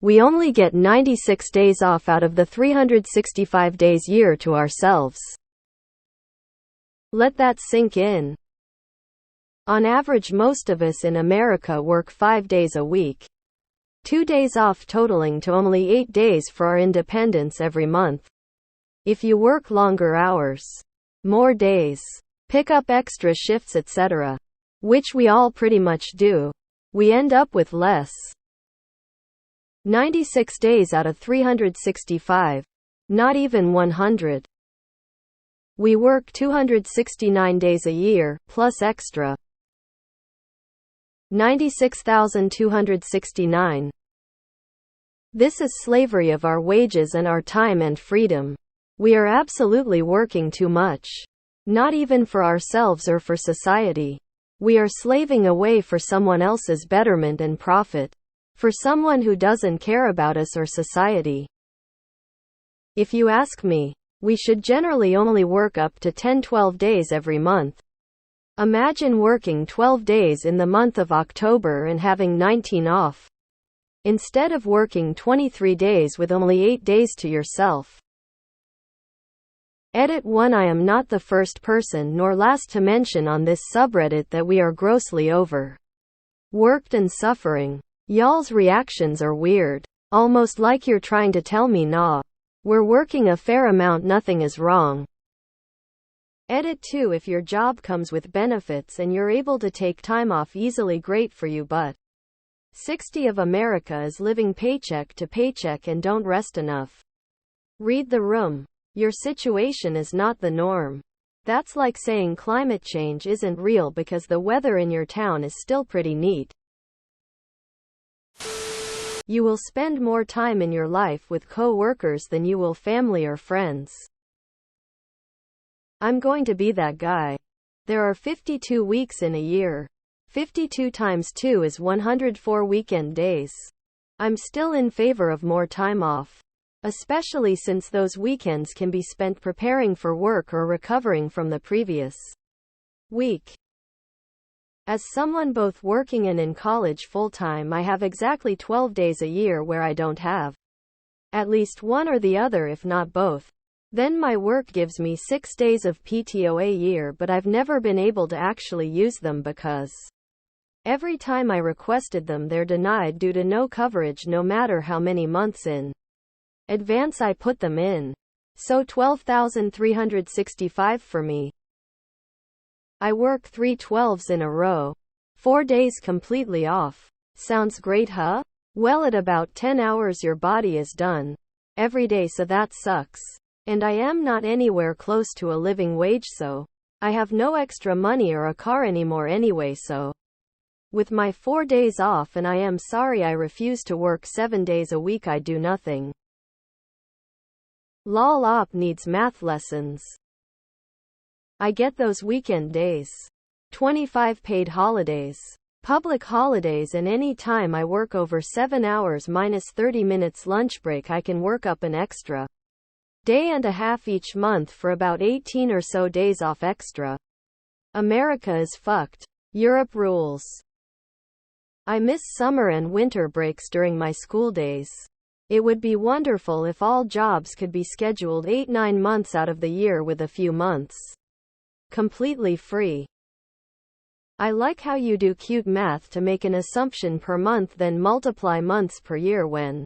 We only get 96 days off out of the 365 days year to ourselves. Let that sink in. On average, most of us in America work 5 days a week. 2 days off, totaling to only 8 days for our independence every month. If you work longer hours, more days, pick up extra shifts, etc., which we all pretty much do, we end up with less. 96 days out of 365. Not even 100. We work 269 days a year, plus extra. 96,269. This is slavery of our wages and our time and freedom. We are absolutely working too much. Not even for ourselves or for society. We are slaving away for someone else's betterment and profit. For someone who doesn't care about us or society. If you ask me, we should generally only work up to 10-12 days every month. Imagine working 12 days in the month of October and having 19 off. Instead of working 23 days with only 8 days to yourself. Edit 1. I am not the first person nor last to mention on this subreddit that we are grossly overworked and suffering. Y'all's reactions are weird. Almost like you're trying to tell me, nah, we're working a fair amount, nothing is wrong. Edit 2. If your job comes with benefits and you're able to take time off easily, great for you, but 60% of America is living paycheck to paycheck and don't rest enough. Read the room. Your situation is not the norm. That's like saying climate change isn't real because the weather in your town is still pretty neat. You will spend more time in your life with co-workers than you will family or friends. I'm going to be that guy. There are 52 weeks in a year. 52 times 2 is 104 weekend days. I'm still in favor of more time off. Especially since those weekends can be spent preparing for work or recovering from the previous week. As someone both working and in college full-time, I have exactly 12 days a year where I don't have at least one or the other, if not both. Then my work gives me 6 days of PTO a year, but I've never been able to actually use them because every time I requested them, they're denied due to no coverage, no matter how many months in advance I put them in. So 12,365 for me. I work 3 12s in a row. 4 days completely off. Sounds great, huh? Well, at about 10 hours your body is done every day, so that sucks. And I am not anywhere close to a living wage, so I have no extra money or a car anymore anyway, so with my 4 days off, and I am sorry I refuse to work 7 days a week, I do nothing. Lol, op needs math lessons. I get those weekend days. 25 paid holidays. Public holidays, and any time I work over 7 hours minus 30 minutes lunch break, I can work up an extra day and a half each month for about 18 or so days off extra. America is fucked. Europe rules. I miss summer and winter breaks during my school days. It would be wonderful if all jobs could be scheduled 8-9 months out of the year with a few months completely free. I like how you do cute math to make an assumption per month, then multiply months per year when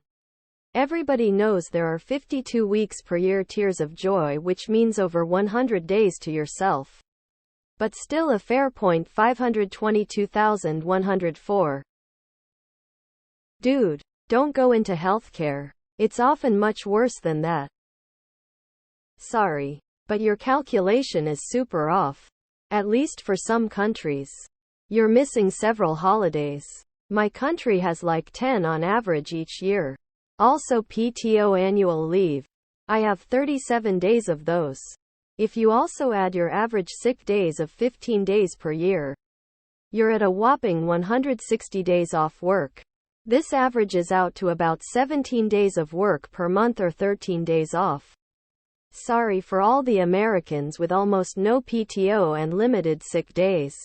everybody knows there are 52 weeks per year. Tears of joy, which means over 100 days to yourself. But still a fair point. 522,104. Dude, don't go into healthcare. It's often much worse than that. Sorry, but your calculation is super off. At least for some countries. You're missing several holidays. My country has like 10 on average each year. Also PTO, annual leave. I have 37 days of those. If you also add your average sick days of 15 days per year, you're at a whopping 160 days off work. This averages out to about 17 days of work per month or 13 days off. Sorry for all the Americans with almost no PTO and limited sick days.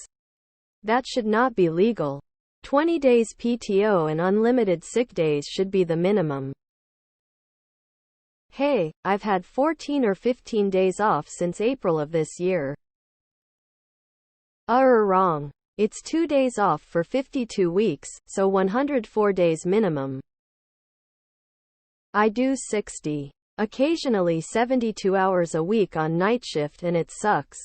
That should not be legal. 20 days PTO and unlimited sick days should be the minimum. Hey, I've had 14 or 15 days off since April of this year. Wrong. It's 2 days off for 52 weeks, so 104 days minimum. I do 60. Occasionally 72 hours a week on night shift and it sucks.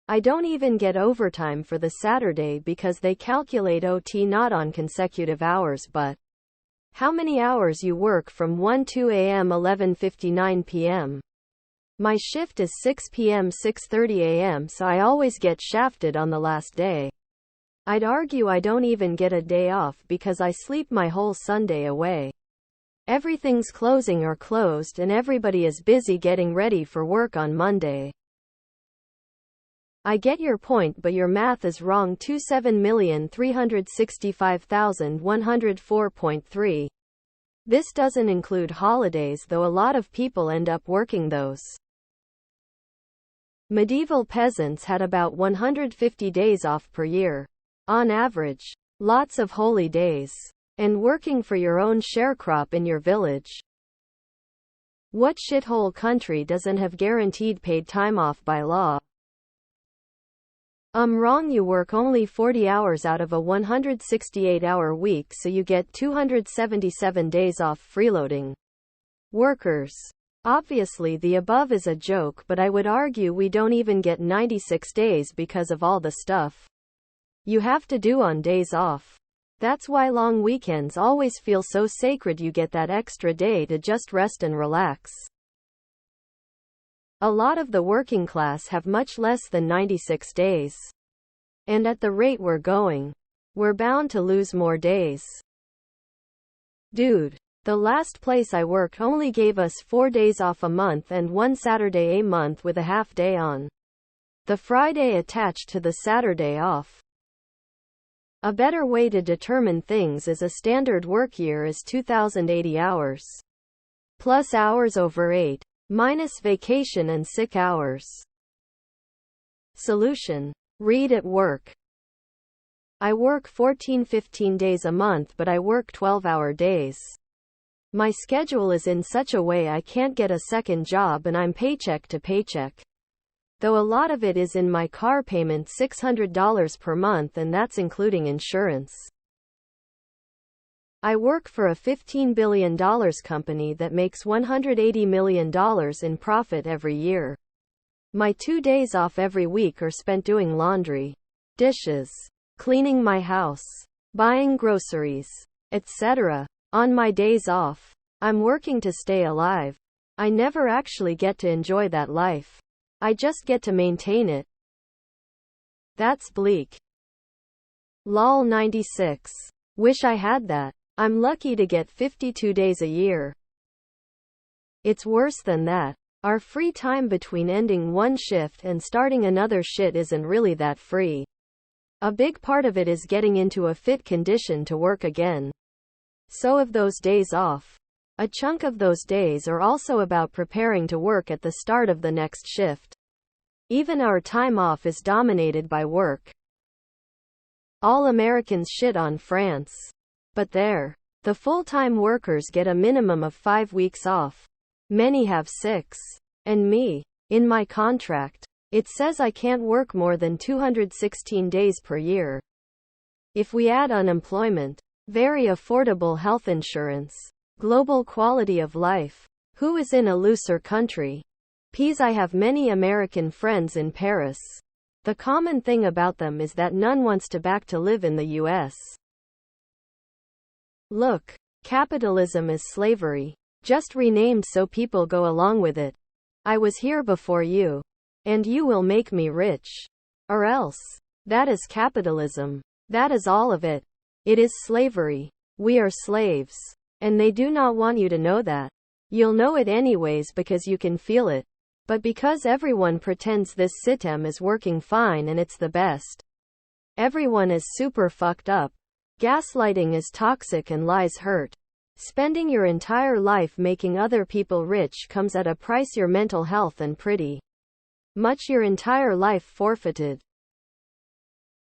I don't even get overtime for the Saturday because they calculate OT not on consecutive hours but how many hours you work from 1-2 a.m. 11:59 p.m. My shift is 6 p.m. 6:30 a.m. so I always get shafted on the last day. I'd argue I don't even get a day off because I sleep my whole Sunday away. Everything's closing or closed and everybody is busy getting ready for work on Monday. I get your point but your math is wrong. 27,365,104.3. This doesn't include holidays though a lot of people end up working those. Medieval peasants had about 150 days off per year. On average. Lots of holy days. And working for your own sharecrop in your village. What shithole country doesn't have guaranteed paid time off by law? Wrong, you work only 40 hours out of a 168-hour week so you get 277 days off freeloading. Workers. Obviously the above is a joke but I would argue we don't even get 96 days because of all the stuff you have to do on days off. That's why long weekends always feel so sacred. You get that extra day to just rest and relax. A lot of the working class have much less than 96 days. And at the rate we're going, we're bound to lose more days. Dude, the last place I worked only gave us 4 days off a month and 1 Saturday a month with a half day on the Friday attached to the Saturday off. A better way to determine things is a standard work year is 2,080 hours. Plus hours over 8. Minus vacation and sick hours. Solution. Read at work. I work 14-15 days a month but I work 12-hour days. My schedule is in such a way I can't get a second job and I'm paycheck to paycheck. Though a lot of it is in my car payment, $600 per month, and that's including insurance. I work for a $15 billion company that makes $180 million in profit every year. My 2 days off every week are spent doing laundry, dishes, cleaning my house, buying groceries, etc. On my days off, I'm working to stay alive. I never actually get to enjoy that life. I just get to maintain it. That's bleak. Lol 96. Wish I had that. I'm lucky to get 52 days a year. It's worse than that. Our free time between ending one shift and starting another shit isn't really that free. A big part of it is getting into a fit condition to work again. So of those days off, a chunk of those days are also about preparing to work at the start of the next shift. Even our time off is dominated by work. All Americans shit on France. But the full-time workers get a minimum of 5 weeks off. Many have 6. And me. In my contract, it says I can't work more than 216 days per year. If we add unemployment, very affordable health insurance, global quality of life, who is in a looser country? I have many American friends in Paris. The common thing about them is that none wants to back to live in the US. Look, capitalism is slavery, just renamed so people go along with it. I was here before you, and you will make me rich. Or else. That is capitalism. That is all of it. It is slavery. We are slaves. And they do not want you to know that. You'll know it anyways because you can feel it. But because everyone pretends this system is working fine and it's the best. Everyone is super fucked up. Gaslighting is toxic and lies hurt. Spending your entire life making other people rich comes at a price, your mental health and pretty much your entire life forfeited.